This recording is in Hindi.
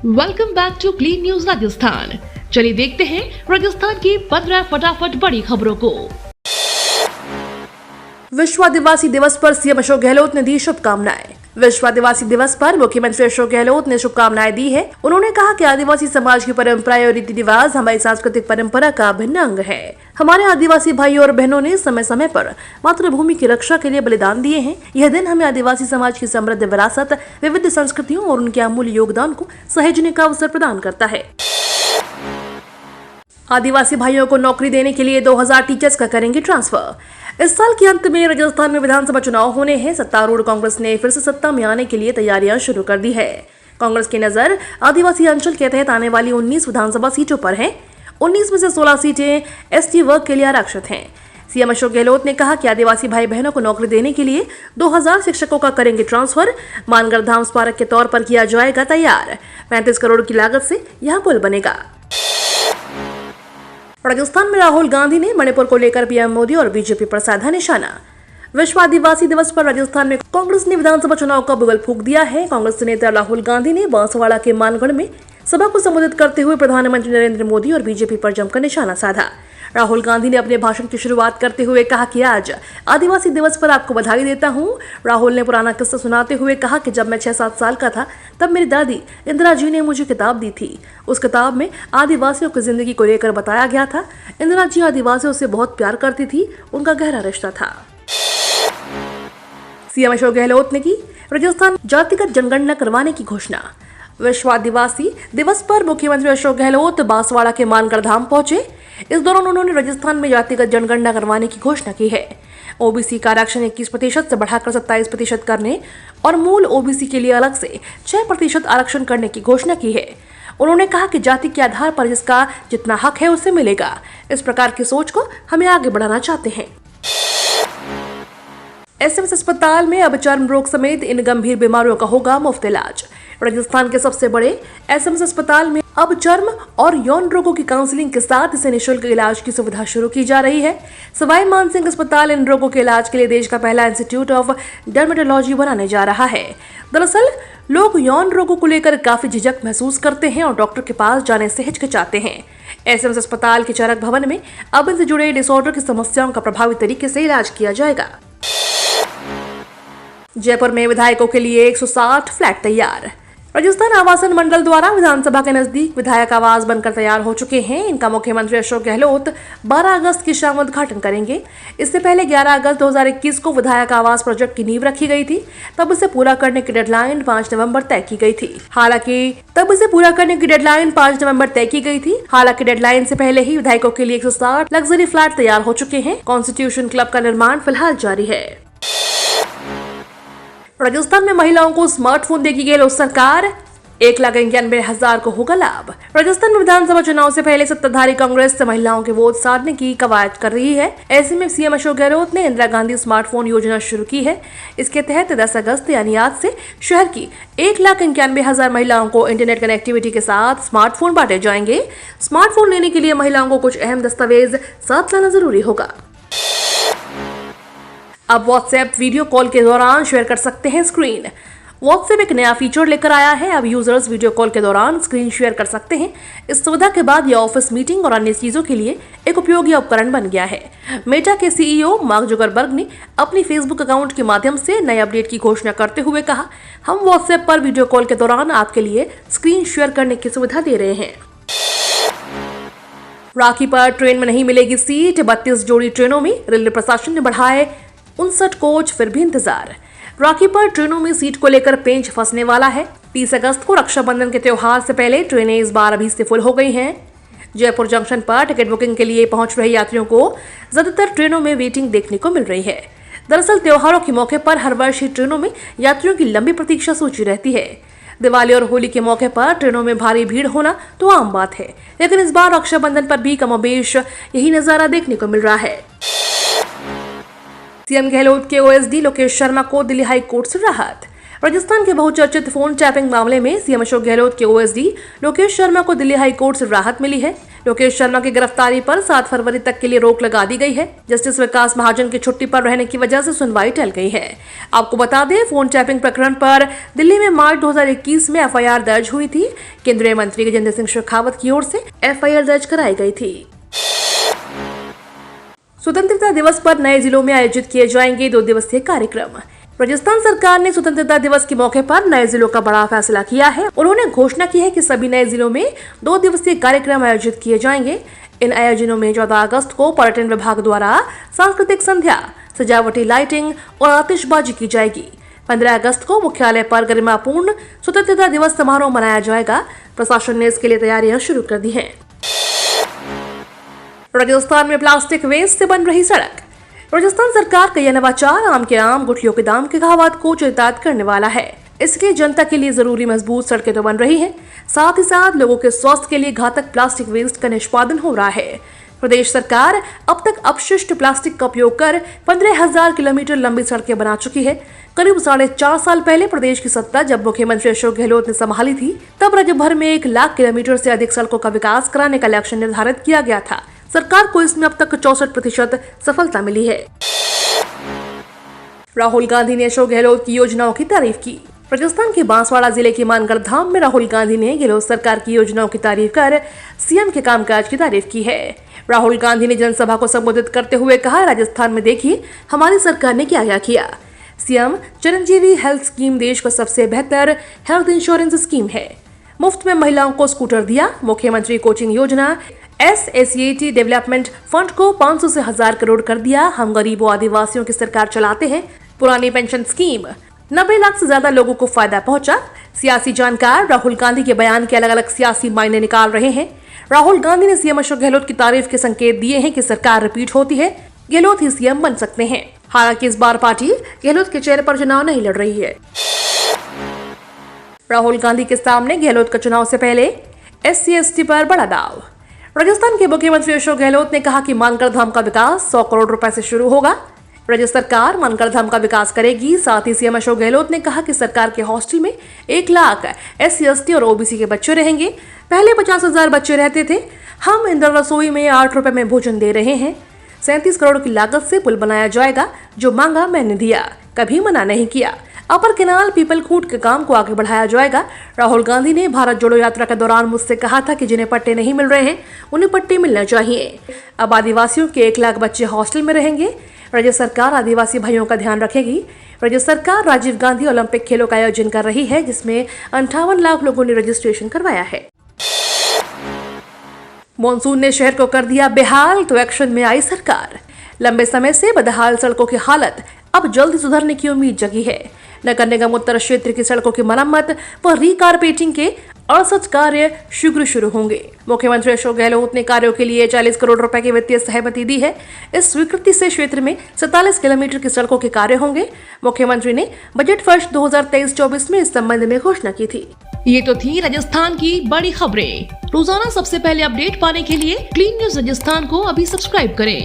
Welcome back to clean news Rajasthan. चलिए देखते हैं राजस्थान की 15 फटाफट बड़ी खबरों को। विश्व आदिवासी दिवस पर सीएम अशोक गहलोत ने दी शुभकामनाएं। विश्व आदिवासी दिवस पर मुख्यमंत्री अशोक गहलोत ने शुभकामनाएं दी है। उन्होंने कहा कि आदिवासी समाज की परंपराएं और रीति रिवाज हमारी सांस्कृतिक परंपरा का अभिन्न अंग है। हमारे आदिवासी भाइयों और बहनों ने समय समय पर मातृभूमि की रक्षा के लिए बलिदान दिए हैं। यह दिन हमें आदिवासी समाज की समृद्ध विरासत, विविध संस्कृतियों और उनके अमूल्य योगदान को सहेजने का अवसर प्रदान करता है। आदिवासी भाइयों को नौकरी देने के लिए 2000 टीचर्स का करेंगे ट्रांसफर। इस साल के अंत में राजस्थान में विधानसभा चुनाव होने हैं। सत्तारूढ़ कांग्रेस ने फिर से सत्ता में आने के लिए तैयारियां शुरू कर दी है। कांग्रेस की नजर आदिवासी अंचल के तहत आने वाली 19 विधानसभा सीटों पर है। 19 में से 16 सीटें एसटी वर्ग के लिए आरक्षित हैं। सीएम अशोक गहलोत ने कहा कि आदिवासी भाई बहनों को नौकरी देने के लिए 2000 शिक्षकों का करेंगे ट्रांसफर। मानगढ़ धाम स्मारक के तौर पर किया जाएगा तैयार। 35 करोड़ की लागत से यह पुल बनेगा। राजस्थान में राहुल गांधी ने मणिपुर को लेकर पीएम मोदी और बीजेपी पर साधा निशाना। विश्व आदिवासी दिवस पर राजस्थान में कांग्रेस ने विधानसभा चुनाव का बुगल फूंक दिया है। कांग्रेस नेता राहुल गांधी ने बांसवाड़ा के मानगढ़ में सभा को संबोधित करते हुए प्रधानमंत्री नरेंद्र मोदी और बीजेपी पर जमकर निशाना साधा। राहुल गांधी ने अपने भाषण की शुरुआत करते हुए कहा कि आज आदिवासी दिवस पर आपको बधाई देता हूं। राहुल ने पुराना किस्सा सुनाते हुए कहा कि जब मैं 6-7 साल का था तब मेरी दादी इंदिरा जी ने मुझे किताब दी थी। उस किताब में आदिवासियों की जिंदगी को लेकर बताया गया था। इंदिरा जी आदिवासियों से बहुत प्यार करती थी, उनका गहरा रिश्ता था। सीएम अशोक गहलोत ने की राजस्थान जातिगत जनगणना करवाने की घोषणा। विश्व आदिवासी दिवस पर मुख्यमंत्री अशोक गहलोत बांसवाड़ा के मानगढ़ धाम पहुंचे। इस दौरान उन्होंने राजस्थान में जातिगत जनगणना करवाने की घोषणा की है। ओबीसी का आरक्षण 21% से बढ़ाकर 27% करने और मूल ओबीसी के लिए अलग से 6% आरक्षण करने की घोषणा की है। उन्होंने कहा कि जाति के आधार पर जिसका जितना हक है उसे मिलेगा। इस प्रकार की सोच को हमें आगे बढ़ाना चाहते हैं। एसएमएस अस्पताल में अब चर्म रोग समेत इन गंभीर बीमारियों का होगा मुफ्त इलाज। राजस्थान के सबसे बड़े एसएमएस अस्पताल में अब चर्म और यौन रोगों की काउंसलिंग के साथ इसे निःशुल्क इलाज की सुविधा शुरू की जा रही है। सवाई मानसिंह अस्पताल इन रोगों के इलाज के लिए देश का पहला इंस्टीट्यूट ऑफ डर्मेटोलॉजी बनाने जा रहा है। दरअसल लोग यौन रोगों को लेकर काफी झिझक महसूस करते हैं और डॉक्टर के पास जाने से हिचकिचाते हैं। एसएमएस अस्पताल के चरक भवन में अब इनसे जुड़े डिसऑर्डर की समस्याओं का प्रभावी तरीके से इलाज किया जाएगा। जयपुर में विधायकों के लिए 160 फ्लैट तैयार। राजस्थान आवासन मंडल द्वारा विधानसभा के नजदीक विधायक आवास बनकर तैयार हो चुके हैं। इनका मुख्यमंत्री अशोक गहलोत 12 अगस्त की शाम उद्घाटन करेंगे। इससे पहले 11 अगस्त 2021 को विधायक आवास प्रोजेक्ट की नींव रखी गई थी। तब इसे पूरा करने की डेडलाइन 5 नवंबर तय की गई थी। हालांकि डेडलाइन से पहले ही विधायकों के लिए 160 लग्जरी फ्लैट तैयार हो चुके हैं। कॉन्स्टिट्यूशन क्लब का निर्माण फिलहाल जारी है। राजस्थान में महिलाओं को स्मार्टफोन देगी गहलोत सरकार। 1,91,000 को होगा लाभ। राजस्थान में विधानसभा चुनाव से पहले सत्ताधारी कांग्रेस महिलाओं के वोट साधने की कवायद कर रही है। ऐसे में सीएम अशोक गहलोत ने इंदिरा गांधी स्मार्टफोन योजना शुरू की है। इसके तहत 10 अगस्त यानी आज से शहर की 1,91,000 महिलाओं को इंटरनेट कनेक्टिविटी के साथ स्मार्टफोन बांटे जाएंगे। स्मार्टफोन लेने के लिए महिलाओं को कुछ अहम दस्तावेज साथ लाना जरूरी होगा। अब व्हाट्सएप वीडियो कॉल के दौरान शेयर कर सकते हैं स्क्रीन। व्हाट्सएप एक नया फीचर लेकर आया है। अब यूजर्स वीडियो कॉल के दौरान स्क्रीन शेयर कर सकते हैं। इस सुविधा के बाद यह ऑफिस मीटिंग और अन्य चीजों के लिए एक उपयोगी उपकरण बन गया है। मेटा के सीईओ मार्क जुकरबर्ग ने अपनी फेसबुक अकाउंट के माध्यम से नए अपडेट की घोषणा करते हुए कहा, हम व्हाट्सएप पर वीडियो कॉल के दौरान आपके लिए स्क्रीन शेयर करने की सुविधा दे रहे हैं। राखी पर ट्रेन में नहीं मिलेगी सीट। 32 जोड़ी ट्रेनों में रेलवे प्रशासन ने बढ़ाए 59 कोच, फिर भी इंतजार। राखी पर ट्रेनों में सीट को लेकर पेंच फंसने वाला है। 30 अगस्त को रक्षाबंधन के त्योहार से पहले ट्रेनें इस बार अभी से फुल हो गई हैं। जयपुर जंक्शन पर टिकट बुकिंग के लिए पहुंच रहे यात्रियों को ज्यादातर ट्रेनों में वेटिंग देखने को मिल रही है। दरअसल त्योहारों के मौके पर हर वर्ष ही ट्रेनों में यात्रियों की लंबी प्रतीक्षा सूची रहती है। दिवाली और होली के मौके पर ट्रेनों में भारी भीड़ होना तो आम बात है, लेकिन इस बार रक्षाबंधन पर भी कमोबेश यही नजारा देखने को मिल रहा है। सीएम गहलोत के ओएसडी लोकेश शर्मा को दिल्ली हाई कोर्ट से राहत। राजस्थान के बहुचर्चित फोन टैपिंग मामले में सीएम अशोक गहलोत के ओएसडी लोकेश शर्मा को दिल्ली हाई कोर्ट से राहत मिली है। लोकेश शर्मा की गिरफ्तारी पर 7 फरवरी तक के लिए रोक लगा दी गई है। जस्टिस विकास महाजन की छुट्टी पर रहने की वजह से सुनवाई टल गई है। आपको बता दें, फोन टैपिंग प्रकरण पर दिल्ली में मार्च 2021 में एफआईआर दर्ज हुई थी। केंद्रीय मंत्री गजेंद्र सिंह शेखावत की ओर से एफआईआर दर्ज कराई गई थी। स्वतंत्रता दिवस पर नए जिलों में आयोजित किए जाएंगे 2 दिवसीय कार्यक्रम। राजस्थान सरकार ने स्वतंत्रता दिवस के मौके पर नए जिलों का बड़ा फैसला किया है। उन्होंने घोषणा की है कि सभी नए जिलों में 2 दिवसीय कार्यक्रम आयोजित किए जाएंगे। इन आयोजनों में 14 अगस्त को पर्यटन विभाग द्वारा सांस्कृतिक संध्या, सजावटी लाइटिंग और आतिशबाजी की जाएगी। 15 अगस्त को मुख्यालय पर गरिमापूर्ण स्वतंत्रता दिवस समारोह मनाया जाएगा। प्रशासन ने इसके लिए तैयारियां शुरू कर दी हैं। राजस्थान में प्लास्टिक वेस्ट से बन रही सड़क। राजस्थान सरकार का यह नवाचार आम के आम, गुठलियों के दाम के कहावत को चरितार्थ करने वाला है। इसलिए जनता के लिए जरूरी मजबूत सड़कें तो बन रही हैं, साथ ही साथ लोगों के स्वास्थ्य के लिए घातक प्लास्टिक वेस्ट का निष्पादन हो रहा है। प्रदेश सरकार अब तक अपशिष्ट प्लास्टिक का उपयोग कर 15,000 किलोमीटर लंबी सड़कें बना चुकी है। करीब 4.5 साल पहले प्रदेश की सत्ता जब मुख्यमंत्री अशोक गहलोत ने संभाली थी, तब राज्य भर में 1 लाख किलोमीटर से अधिक सड़कों का विकास कराने का लक्ष्य निर्धारित किया गया था। सरकार को इसमें अब तक 64% सफलता मिली है। राहुल गांधी ने अशोक गहलोत की योजनाओं की तारीफ की। राजस्थान के बांसवाड़ा जिले के मानगढ़ धाम में राहुल गांधी ने गहलोत सरकार की योजनाओं की तारीफ कर सीएम के कामकाज की तारीफ की है। राहुल गांधी ने जनसभा को संबोधित करते हुए कहा, राजस्थान में देखिए हमारी सरकार ने क्या किया। सीएम चिरंजीवी हेल्थ स्कीम देश का सबसे बेहतर हेल्थ इंश्योरेंस स्कीम है। मुफ्त में महिलाओं को स्कूटर दिया। मुख्यमंत्री कोचिंग योजना, SACET डेवलपमेंट फंड को 500 से 1000 करोड़ कर दिया। हम गरीबों आदिवासियों की सरकार चलाते हैं। पुरानी पेंशन स्कीम, 90 लाख से ज्यादा लोगों को फायदा पहुंचा। सियासी जानकार राहुल गांधी के बयान के अलग अलग सियासी मायने निकाल रहे हैं। राहुल गांधी ने सीएम अशोक गहलोत की तारीफ के संकेत दिए हैं कि सरकार रिपीट होती है, गहलोत ही सीएम बन सकते हैं। हालांकि इस बार पार्टी गहलोत के चेहरे पर चुनाव नहीं लड़ रही है। राहुल गांधी के सामने गहलोत का चुनाव से पहले SC/ST पर बड़ा दाव। राजस्थान के मुख्यमंत्री अशोक गहलोत ने कहा कि मानगढ़ धाम का विकास 100 करोड़ रुपए से शुरू होगा। राज्य सरकार मानगढ़ धाम का विकास करेगी। साथ ही सीएम अशोक गहलोत ने कहा कि सरकार के हॉस्टल में 1 लाख SC/ST और OBC के बच्चे रहेंगे। पहले 50,000 बच्चे रहते थे। हम इंदिरा रसोई में 8 रुपए में भोजन दे रहे हैं। 37 करोड़ की लागत से पुल बनाया जाएगा। जो मांगा मैंने दिया, कभी मना नहीं किया। अपर केनाल पीपलखूट के काम को आगे बढ़ाया जाएगा। राहुल गांधी ने भारत जोड़ो यात्रा के दौरान मुझसे कहा था कि जिन्हें पट्टे नहीं मिल रहे हैं उन्हें पट्टे मिलना चाहिए। अब आदिवासियों के 1 लाख बच्चे हॉस्टल में रहेंगे। राज्य सरकार आदिवासी भाइयों का ध्यान रखेगी। राज्य सरकार राजीव गांधी ओलंपिक खेलों का आयोजन कर रही है, जिसमें 58 लाख लोगों ने रजिस्ट्रेशन करवाया है। मॉनसून ने शहर को कर दिया बेहाल, तो एक्शन में आई सरकार। लंबे समय से बदहाल सड़कों की हालत अब जल्द सुधरने की उम्मीद जगी है। नगर निगम उत्तर क्षेत्र की सड़कों की मरम्मत व रीकारपेटिंग के 68 कार्य शीघ्र शुरू होंगे। मुख्यमंत्री अशोक गहलोत ने कार्यों के लिए 40 करोड़ रुपए की वित्तीय सहमति दी है। इस स्वीकृति से क्षेत्र में 47 किलोमीटर की सड़कों के कार्य होंगे। मुख्यमंत्री ने बजट वर्ष 2023-24 में इस संबंध में घोषणा की थी। ये तो थी राजस्थान की बड़ी खबरें। रोजाना सबसे पहले अपडेट पाने के लिए क्लीन न्यूज राजस्थान को अभी सब्सक्राइब करें।